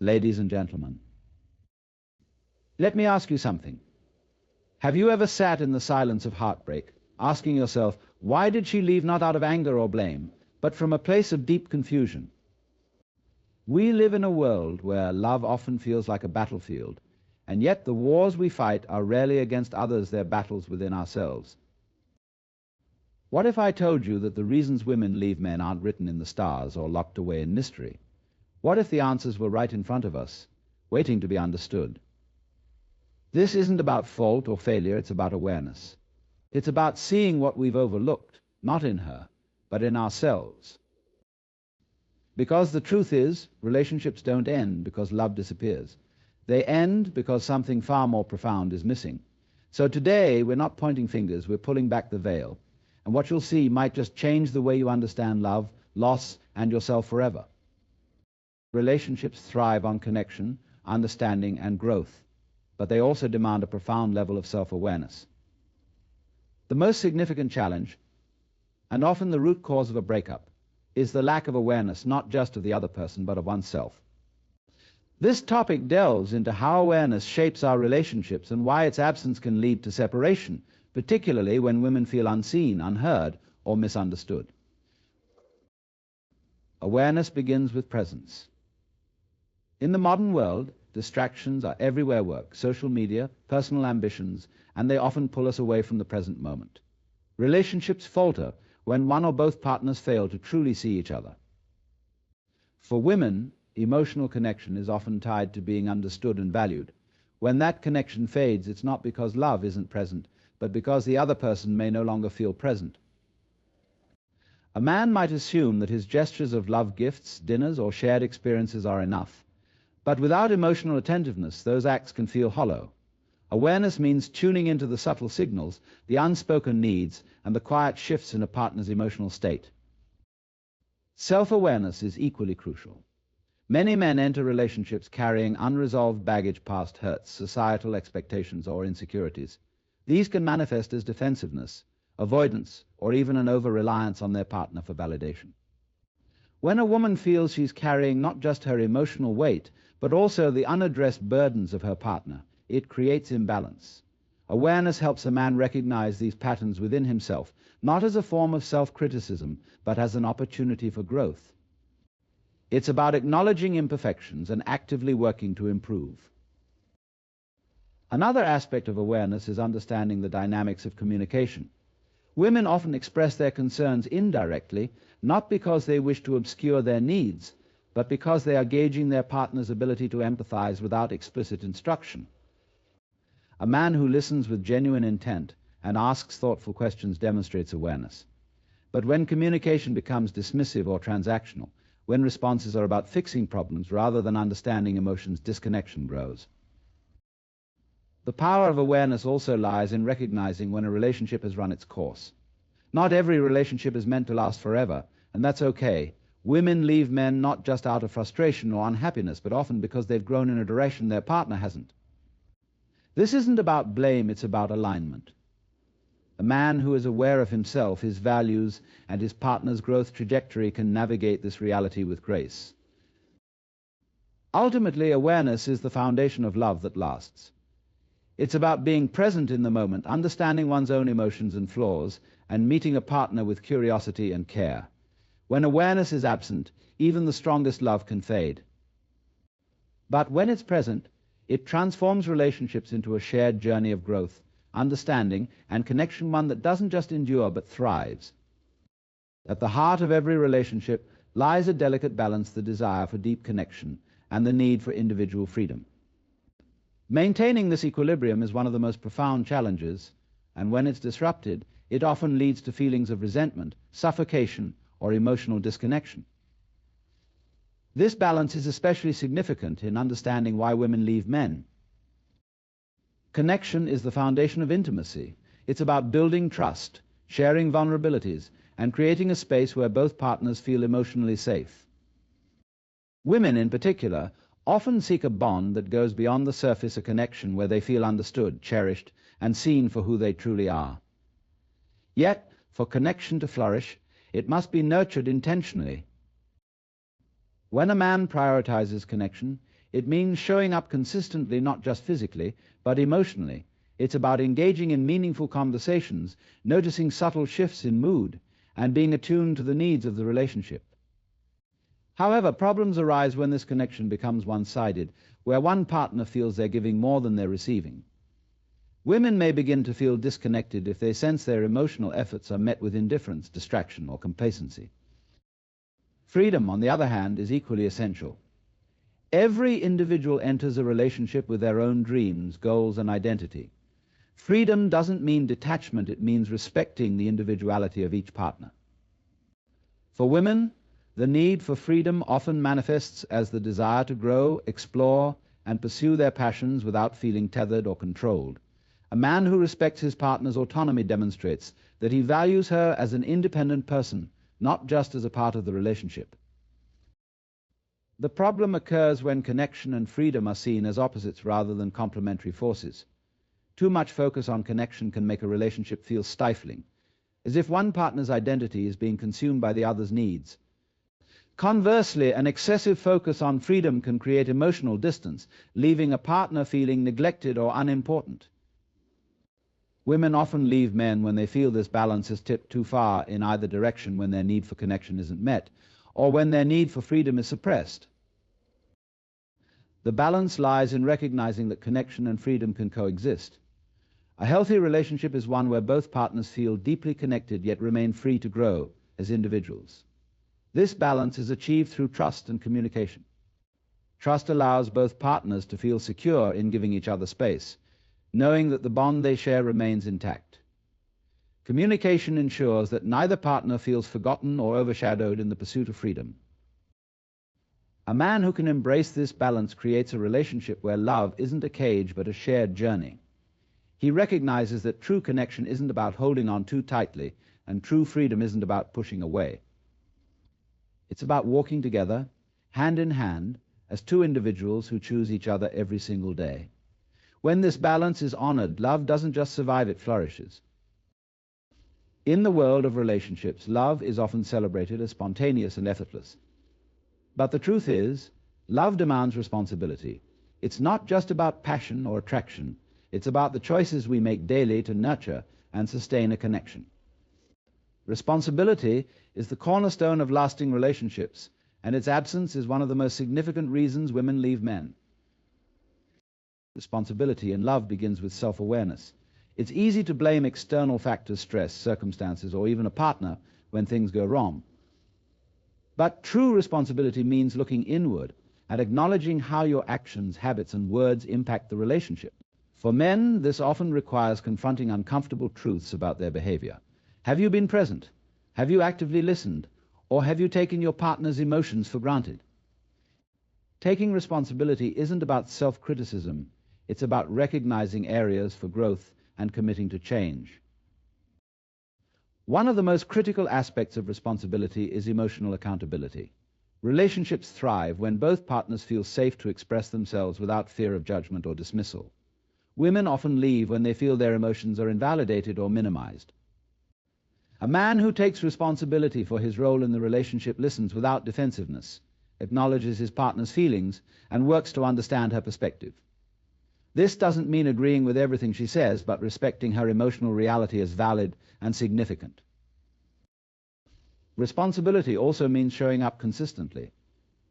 Ladies and gentlemen, let me ask you something. Have you ever sat in the silence of heartbreak, asking yourself, why did she leave not out of anger or blame, but from a place of deep confusion? We live in a world where love often feels like a battlefield, and yet the wars we fight are rarely against others, they're battles within ourselves. What if I told you that the reasons women leave men aren't written in the stars or locked away in mystery? What if the answers were right in front of us, waiting to be understood? This isn't about fault or failure, it's about awareness. It's about seeing what we've overlooked, not in her, but in ourselves. Because the truth is, relationships don't end because love disappears. They end because something far more profound is missing. So today, we're not pointing fingers, we're pulling back the veil. And what you'll see might just change the way you understand love, loss, and yourself forever. Relationships thrive on connection, understanding, and growth, but they also demand a profound level of self-awareness. The most significant challenge, and often the root cause of a breakup, is the lack of awareness, not just of the other person, but of oneself. This topic delves into how awareness shapes our relationships and why its absence can lead to separation, particularly when women feel unseen, unheard, or misunderstood. Awareness begins with presence. In the modern world, distractions are everywhere: work, social media, personal ambitions, and they often pull us away from the present moment. Relationships falter when one or both partners fail to truly see each other. For women, emotional connection is often tied to being understood and valued. When that connection fades, it's not because love isn't present, but because the other person may no longer feel present. A man might assume that his gestures of love, gifts, dinners, or shared experiences are enough. But without emotional attentiveness, those acts can feel hollow. Awareness means tuning into the subtle signals, the unspoken needs, and the quiet shifts in a partner's emotional state. Self-awareness is equally crucial. Many men enter relationships carrying unresolved baggage, past hurts, societal expectations, or insecurities. These can manifest as defensiveness, avoidance, or even an over-reliance on their partner for validation. When a woman feels she's carrying not just her emotional weight, but also the unaddressed burdens of her partner, it creates imbalance. Awareness helps a man recognize these patterns within himself, not as a form of self-criticism, but as an opportunity for growth. It's about acknowledging imperfections and actively working to improve. Another aspect of awareness is understanding the dynamics of communication. Women often express their concerns indirectly, not because they wish to obscure their needs, but because they are gauging their partner's ability to empathize without explicit instruction. A man who listens with genuine intent and asks thoughtful questions demonstrates awareness. But when communication becomes dismissive or transactional, when responses are about fixing problems rather than understanding emotions, disconnection grows. The power of awareness also lies in recognizing when a relationship has run its course. Not every relationship is meant to last forever, and that's okay. Women leave men not just out of frustration or unhappiness, but often because they've grown in a direction their partner hasn't. This isn't about blame, it's about alignment. A man who is aware of himself, his values, and his partner's growth trajectory can navigate this reality with grace. Ultimately, awareness is the foundation of love that lasts. It's about being present in the moment, understanding one's own emotions and flaws, and meeting a partner with curiosity and care. When awareness is absent, even the strongest love can fade. But when it's present, it transforms relationships into a shared journey of growth, understanding, and connection, one that doesn't just endure but thrives. At the heart of every relationship lies a delicate balance, the desire for deep connection and the need for individual freedom. Maintaining this equilibrium is one of the most profound challenges, and when it's disrupted, it often leads to feelings of resentment, suffocation, or emotional disconnection. This balance is especially significant in understanding why women leave men. Connection is the foundation of intimacy. It's about building trust, sharing vulnerabilities, and creating a space where both partners feel emotionally safe. Women, in particular, often seek a bond that goes beyond the surface, a connection where they feel understood, cherished, and seen for who they truly are. Yet, for connection to flourish, it must be nurtured intentionally. When a man prioritizes connection, It means showing up consistently, not just physically, but emotionally. It's about engaging in meaningful conversations, noticing subtle shifts in mood, and being attuned to the needs of the relationship. However, problems arise when this connection becomes one-sided, where one partner feels they're giving more than they're receiving. Women may begin to feel disconnected if they sense their emotional efforts are met with indifference, distraction, or complacency. Freedom, on the other hand, is equally essential. Every individual enters a relationship with their own dreams, goals, and identity. Freedom doesn't mean detachment, it means respecting the individuality of each partner. For women, the need for freedom often manifests as the desire to grow, explore, and pursue their passions without feeling tethered or controlled. A man who respects his partner's autonomy demonstrates that he values her as an independent person, not just as a part of the relationship. The problem occurs when connection and freedom are seen as opposites rather than complementary forces. Too much focus on connection can make a relationship feel stifling, as if one partner's identity is being consumed by the other's needs. Conversely, an excessive focus on freedom can create emotional distance, leaving a partner feeling neglected or unimportant. Women often leave men when they feel this balance has tipped too far in either direction, when their need for connection isn't met, or when their need for freedom is suppressed. The balance lies in recognizing that connection and freedom can coexist. A healthy relationship is one where both partners feel deeply connected yet remain free to grow as individuals. This balance is achieved through trust and communication. Trust allows both partners to feel secure in giving each other space, knowing that the bond they share remains intact. Communication ensures that neither partner feels forgotten or overshadowed in the pursuit of freedom. A man who can embrace this balance creates a relationship where love isn't a cage but a shared journey. He recognizes that true connection isn't about holding on too tightly, and true freedom isn't about pushing away. It's about walking together, hand in hand, as two individuals who choose each other every single day. When this balance is honored, love doesn't just survive, it flourishes. In the world of relationships, love is often celebrated as spontaneous and effortless. But the truth is, love demands responsibility. It's not just about passion or attraction. It's about the choices we make daily to nurture and sustain a connection. Responsibility is the cornerstone of lasting relationships, and its absence is one of the most significant reasons women leave men. Responsibility in love begins with self-awareness. It's easy to blame external factors, stress, circumstances, or even a partner when things go wrong. But true responsibility means looking inward and acknowledging how your actions, habits, and words impact the relationship. For men, this often requires confronting uncomfortable truths about their behavior. Have you been present? Have you actively listened? Or have you taken your partner's emotions for granted? Taking responsibility isn't about self-criticism. It's about recognizing areas for growth and committing to change. One of the most critical aspects of responsibility is emotional accountability. Relationships thrive when both partners feel safe to express themselves without fear of judgment or dismissal. Women often leave when they feel their emotions are invalidated or minimized. A man who takes responsibility for his role in the relationship listens without defensiveness, acknowledges his partner's feelings, and works to understand her perspective. This doesn't mean agreeing with everything she says, but respecting her emotional reality as valid and significant. Responsibility also means showing up consistently.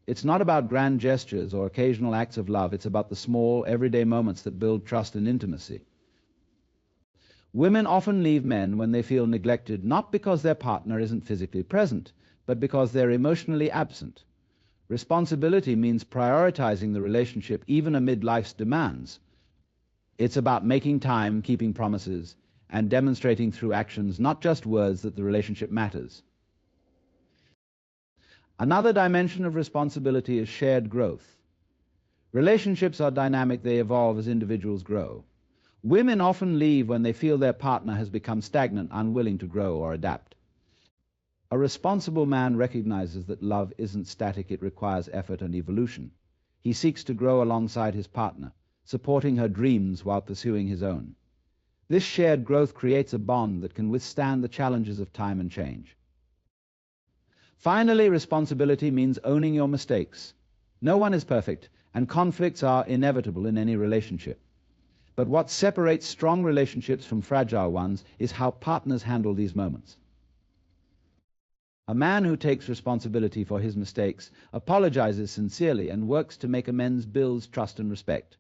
It's not about grand gestures or occasional acts of love. It's about the small, everyday moments that build trust and intimacy. Women often leave men when they feel neglected, not because their partner isn't physically present, but because they're emotionally absent. Responsibility means prioritizing the relationship even amid life's demands. It's about making time, keeping promises, and demonstrating through actions, not just words, that the relationship matters. Another dimension of responsibility is shared growth. Relationships are dynamic. They evolve as individuals grow. Women often leave when they feel their partner has become stagnant, unwilling to grow or adapt. A responsible man recognizes that love isn't static. It requires effort and evolution. He seeks to grow alongside his partner, supporting her dreams while pursuing his own. This shared growth creates a bond that can withstand the challenges of time and change. Finally, responsibility means owning your mistakes. No one is perfect, and conflicts are inevitable in any relationship. But what separates strong relationships from fragile ones is how partners handle these moments. A man who takes responsibility for his mistakes, apologizes sincerely, and works to make amends builds trust and respect.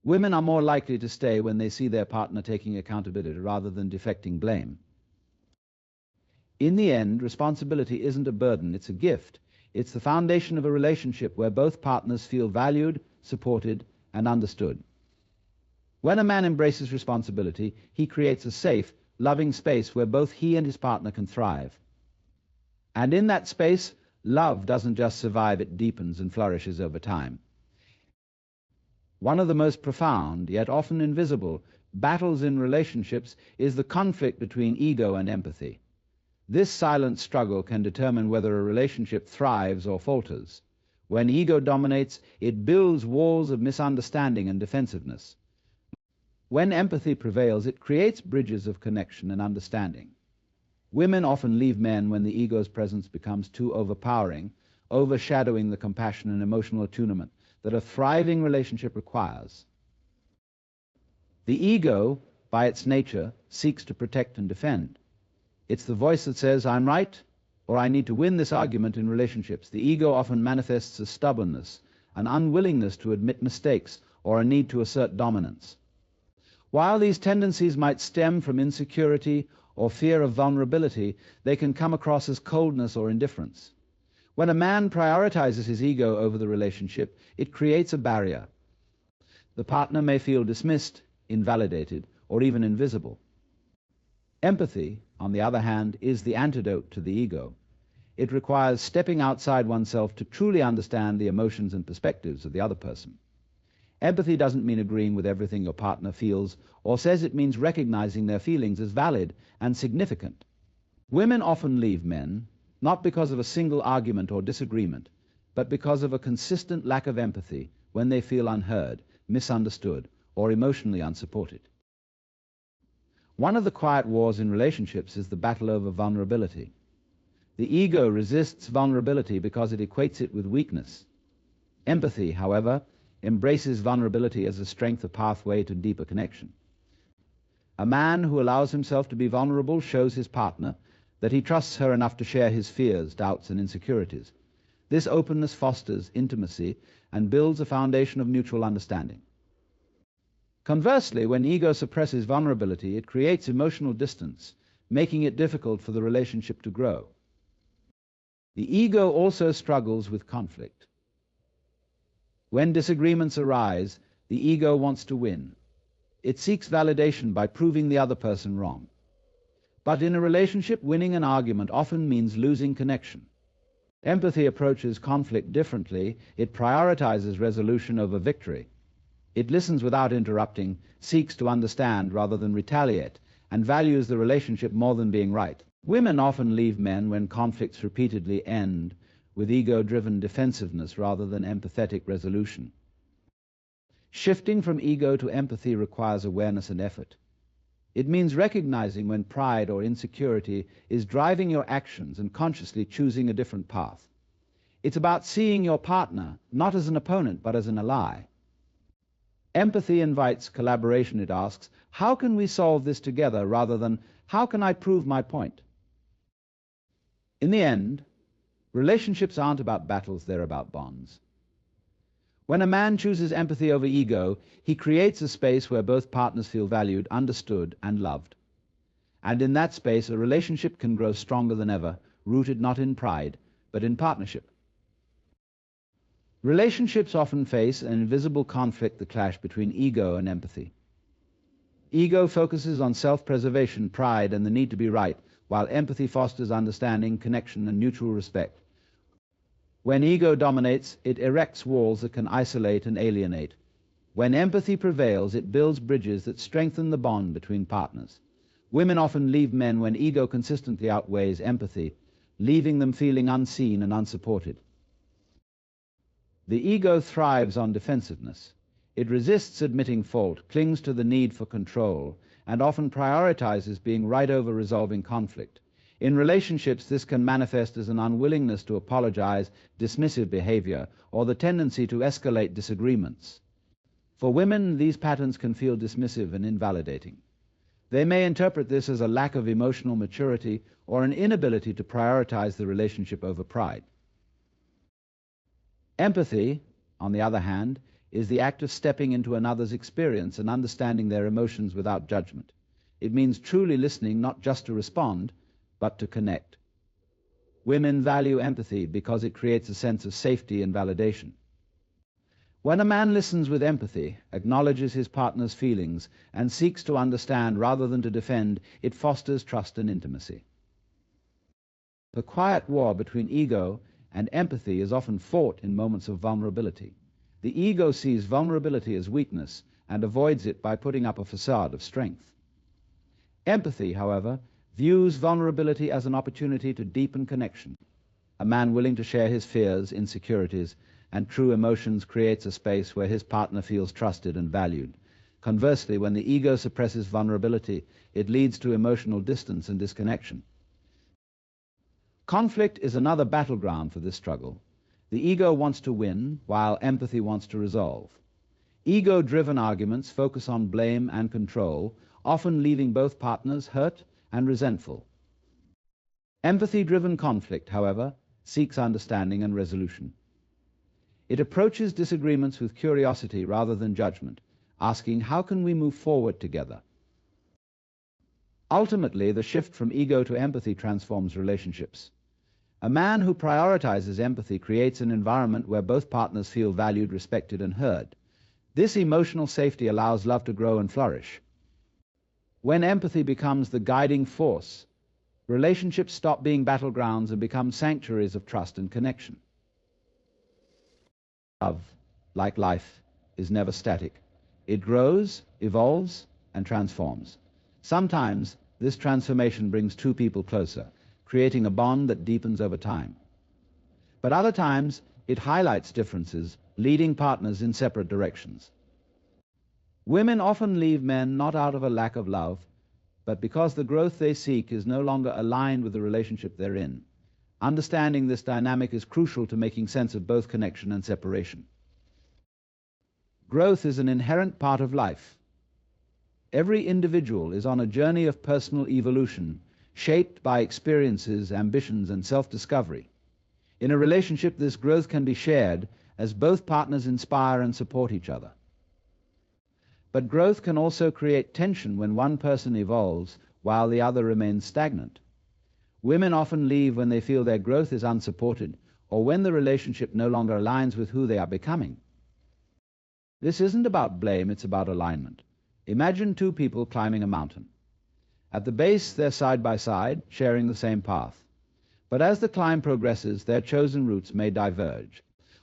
Women are more likely to stay when they see their partner taking accountability rather than deflecting blame. In the end, responsibility isn't a burden, it's a gift. It's the foundation of a relationship where both partners feel valued, supported, and understood. When a man embraces responsibility, he creates a safe, loving space where both he and his partner can thrive. And in that space, love doesn't just survive, it deepens and flourishes over time. One of the most profound, yet often invisible, battles in relationships is the conflict between ego and empathy. This silent struggle can determine whether a relationship thrives or falters. When ego dominates, it builds walls of misunderstanding and defensiveness. When empathy prevails, it creates bridges of connection and understanding. Women often leave men when the ego's presence becomes too overpowering, overshadowing the compassion and emotional attunement that a thriving relationship requires. The ego, by its nature, seeks to protect and defend. It's the voice that says, "I'm right," or "I need to win this argument." In relationships, the ego often manifests as stubbornness, an unwillingness to admit mistakes, or a need to assert dominance. While these tendencies might stem from insecurity or fear of vulnerability, they can come across as coldness or indifference. When a man prioritizes his ego over the relationship, it creates a barrier. The partner may feel dismissed, invalidated, or even invisible. Empathy, on the other hand, is the antidote to the ego. It requires stepping outside oneself to truly understand the emotions and perspectives of the other person. Empathy doesn't mean agreeing with everything your partner feels or says. It means recognizing their feelings as valid and significant. Women often leave men, not because of a single argument or disagreement, but because of a consistent lack of empathy when they feel unheard, misunderstood, or emotionally unsupported. One of the quiet wars in relationships is the battle over vulnerability. The ego resists vulnerability because it equates it with weakness. Empathy, however, embraces vulnerability as a strength, a pathway to deeper connection. A man who allows himself to be vulnerable shows his partner that he trusts her enough to share his fears, doubts, and insecurities. This openness fosters intimacy and builds a foundation of mutual understanding. Conversely, when ego suppresses vulnerability, it creates emotional distance, making it difficult for the relationship to grow. The ego also struggles with conflict. When disagreements arise, the ego wants to win. It seeks validation by proving the other person wrong. But in a relationship, winning an argument often means losing connection. Empathy approaches conflict differently. It prioritizes resolution over victory. It listens without interrupting, seeks to understand rather than retaliate, and values the relationship more than being right. Women often leave men when conflicts repeatedly end with ego-driven defensiveness rather than empathetic resolution. Shifting from ego to empathy requires awareness and effort. It means recognizing when pride or insecurity is driving your actions and consciously choosing a different path. It's about seeing your partner not as an opponent but as an ally. Empathy invites collaboration. It asks, how can we solve this together, rather than how can I prove my point? In the end, relationships aren't about battles, they're about bonds. When a man chooses empathy over ego, he creates a space where both partners feel valued, understood, and loved. And in that space, a relationship can grow stronger than ever, rooted not in pride, but in partnership. Relationships often face an invisible conflict, the clash between ego and empathy. Ego focuses on self-preservation, pride, and the need to be right, while empathy fosters understanding, connection, and mutual respect. When ego dominates, it erects walls that can isolate and alienate. When empathy prevails, it builds bridges that strengthen the bond between partners. Women often leave men when ego consistently outweighs empathy, leaving them feeling unseen and unsupported. The ego thrives on defensiveness. It resists admitting fault, clings to the need for control, and often prioritizes being right over resolving conflict. In relationships, this can manifest as an unwillingness to apologize, dismissive behavior, or the tendency to escalate disagreements. For women, these patterns can feel dismissive and invalidating. They may interpret this as a lack of emotional maturity or an inability to prioritize the relationship over pride. Empathy, on the other hand, is the act of stepping into another's experience and understanding their emotions without judgment. It means truly listening, not just to respond, but to connect. Women value empathy because it creates a sense of safety and validation. When a man listens with empathy, acknowledges his partner's feelings, and seeks to understand rather than to defend, it fosters trust and intimacy. The quiet war between ego and empathy is often fought in moments of vulnerability. The ego sees vulnerability as weakness and avoids it by putting up a facade of strength. Empathy, however, views vulnerability as an opportunity to deepen connection. A man willing to share his fears, insecurities, and true emotions creates a space where his partner feels trusted and valued. Conversely, when the ego suppresses vulnerability, it leads to emotional distance and disconnection. Conflict is another battleground for this struggle. The ego wants to win, while empathy wants to resolve. Ego-driven arguments focus on blame and control, often leaving both partners hurt and resentful. Empathy-driven conflict, however, seeks understanding and resolution. It approaches disagreements with curiosity rather than judgment, asking, how can we move forward together? Ultimately, the shift from ego to empathy transforms relationships. A man who prioritizes empathy creates an environment where both partners feel valued, respected, and heard. This emotional safety allows love to grow and flourish. When empathy becomes the guiding force, relationships stop being battlegrounds and become sanctuaries of trust and connection. Love, like life, is never static. It grows, evolves, and transforms. Sometimes this transformation brings two people closer, creating a bond that deepens over time. But other times, it highlights differences, leading partners in separate directions. Women often leave men not out of a lack of love, but because the growth they seek is no longer aligned with the relationship they're in. Understanding this dynamic is crucial to making sense of both connection and separation. Growth is an inherent part of life. Every individual is on a journey of personal evolution, shaped by experiences, ambitions, and self-discovery. In a relationship, this growth can be shared as both partners inspire and support each other. But growth can also create tension when one person evolves while the other remains stagnant. Women often leave when they feel their growth is unsupported or when the relationship no longer aligns with who they are becoming. This isn't about blame, it's about alignment. Imagine two people climbing a mountain. At the base, they're side by side, sharing the same path. But as the climb progresses, their chosen routes may diverge.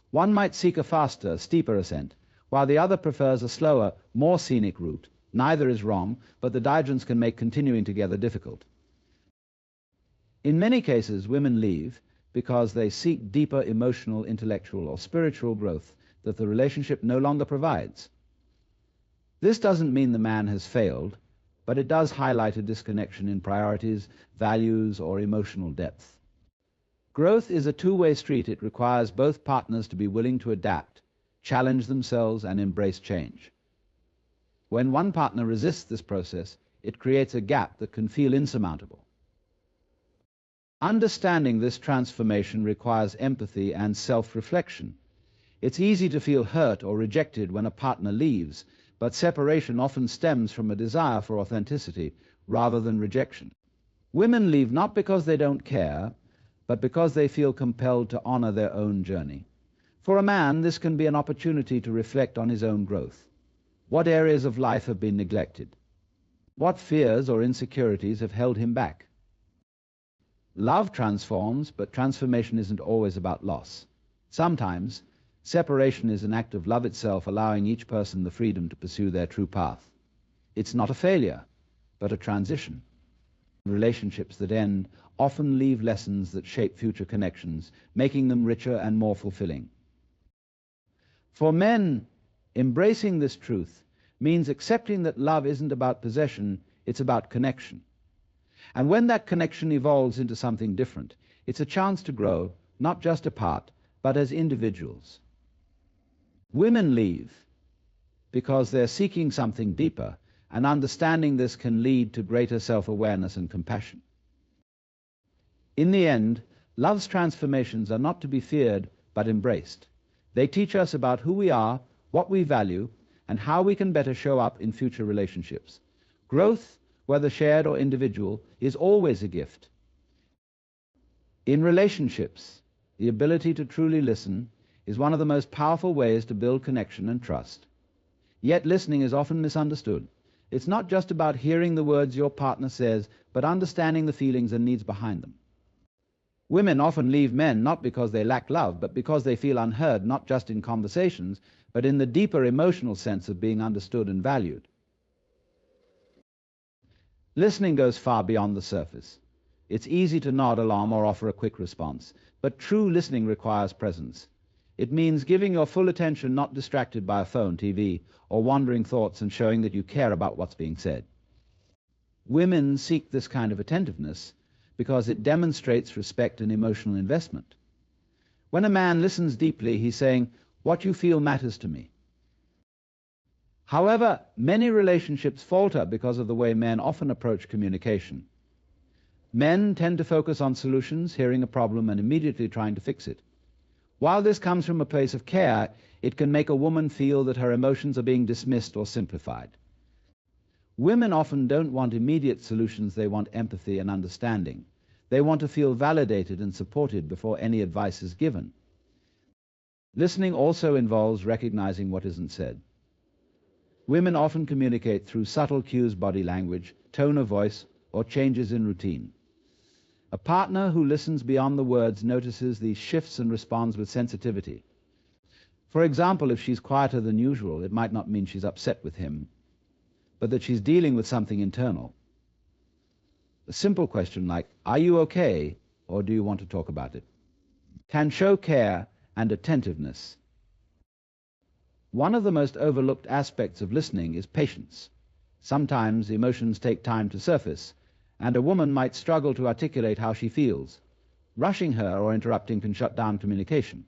One might seek a faster, steeper ascent, while the other prefers a slower, more scenic route. Neither is wrong, but the divergence can make continuing together difficult. In many cases, women leave because they seek deeper emotional, intellectual, or spiritual growth that the relationship no longer provides. This doesn't mean the man has failed, but it does highlight a disconnection in priorities, values, or emotional depth. Growth is a two-way street. It requires both partners to be willing to adapt, challenge themselves, and embrace change. When one partner resists this process, it creates a gap that can feel insurmountable. Understanding this transformation requires empathy and self-reflection. It's easy to feel hurt or rejected when a partner leaves, but separation often stems from a desire for authenticity rather than rejection. Women leave not because they don't care, but because they feel compelled to honor their own journey. For a man, this can be an opportunity to reflect on his own growth. What areas of life have been neglected? What fears or insecurities have held him back? Love transforms, but transformation isn't always about loss. Sometimes, separation is an act of love itself, allowing each person the freedom to pursue their true path. It's not a failure, but a transition. Relationships that end often leave lessons that shape future connections, making them richer and more fulfilling. For men, embracing this truth means accepting that love isn't about possession, it's about connection. And when that connection evolves into something different, it's a chance to grow, not just apart, but as individuals. Women leave because they're seeking something deeper, and understanding this can lead to greater self-awareness and compassion. In the end, love's transformations are not to be feared, but embraced. They teach us about who we are, what we value, and how we can better show up in future relationships. Growth, whether shared or individual, is always a gift. In relationships, the ability to truly listen is one of the most powerful ways to build connection and trust. Yet listening is often misunderstood. It's not just about hearing the words your partner says, but understanding the feelings and needs behind them. Women often leave men not because they lack love, but because they feel unheard, not just in conversations, but in the deeper emotional sense of being understood and valued. Listening goes far beyond the surface. It's easy to nod along or offer a quick response, but true listening requires presence. It means giving your full attention, not distracted by a phone, TV, or wandering thoughts, and showing that you care about what's being said. Women seek this kind of attentiveness because it demonstrates respect and emotional investment. When a man listens deeply, he's saying, "What you feel matters to me." However, many relationships falter because of the way men often approach communication. Men tend to focus on solutions, hearing a problem, and immediately trying to fix it. While this comes from a place of care, it can make a woman feel that her emotions are being dismissed or simplified. Women often don't want immediate solutions, they want empathy and understanding. They want to feel validated and supported before any advice is given. Listening also involves recognizing what isn't said. Women often communicate through subtle cues, body language, tone of voice, or changes in routine. A partner who listens beyond the words notices these shifts and responds with sensitivity. For example, if she's quieter than usual, it might not mean she's upset with him, but that she's dealing with something internal. A simple question like, "Are you okay?" or "Do you want to talk about it?" can show care and attentiveness. One of the most overlooked aspects of listening is patience. Sometimes emotions take time to surface, and a woman might struggle to articulate how she feels. Rushing her or interrupting can shut down communication.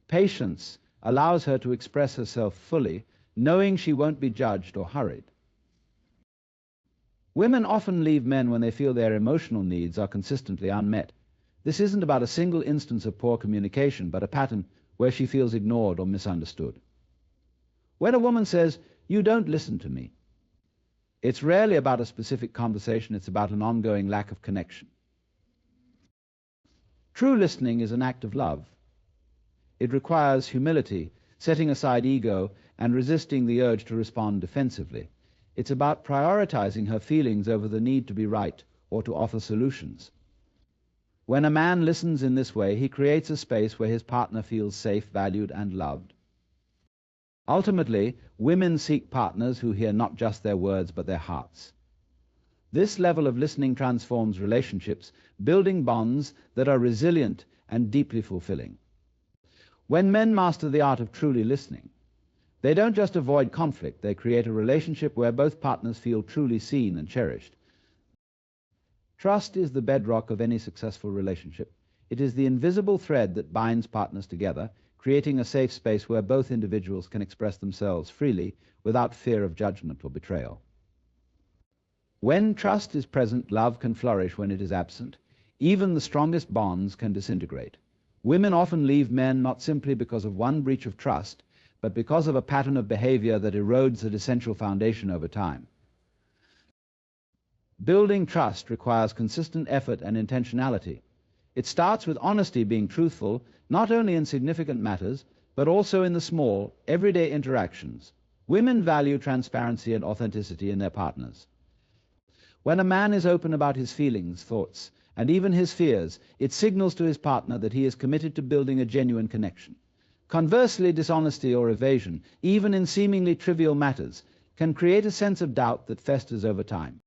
Patience allows her to express herself fully, knowing she won't be judged or hurried. Women often leave men when they feel their emotional needs are consistently unmet. This isn't about a single instance of poor communication, but a pattern where she feels ignored or misunderstood. When a woman says, "You don't listen to me," it's rarely about a specific conversation, it's about an ongoing lack of connection. True listening is an act of love. It requires humility, setting aside ego, and resisting the urge to respond defensively. It's about prioritizing her feelings over the need to be right or to offer solutions. When a man listens in this way, he creates a space where his partner feels safe, valued, and loved. Ultimately, women seek partners who hear not just their words but their hearts. This level of listening transforms relationships, building bonds that are resilient and deeply fulfilling. When men master the art of truly listening, they don't just avoid conflict, they create a relationship where both partners feel truly seen and cherished. Trust is the bedrock of any successful relationship. It is the invisible thread that binds partners together, creating a safe space where both individuals can express themselves freely without fear of judgment or betrayal. When trust is present, love can flourish. When it is absent, even the strongest bonds can disintegrate. Women often leave men not simply because of one breach of trust, but because of a pattern of behavior that erodes that essential foundation over time. Building trust requires consistent effort and intentionality. It starts with honesty, being truthful, not only in significant matters, but also in the small, everyday interactions. Women value transparency and authenticity in their partners. When a man is open about his feelings, thoughts, and even his fears, it signals to his partner that he is committed to building a genuine connection. Conversely, dishonesty or evasion, even in seemingly trivial matters, can create a sense of doubt that festers over time.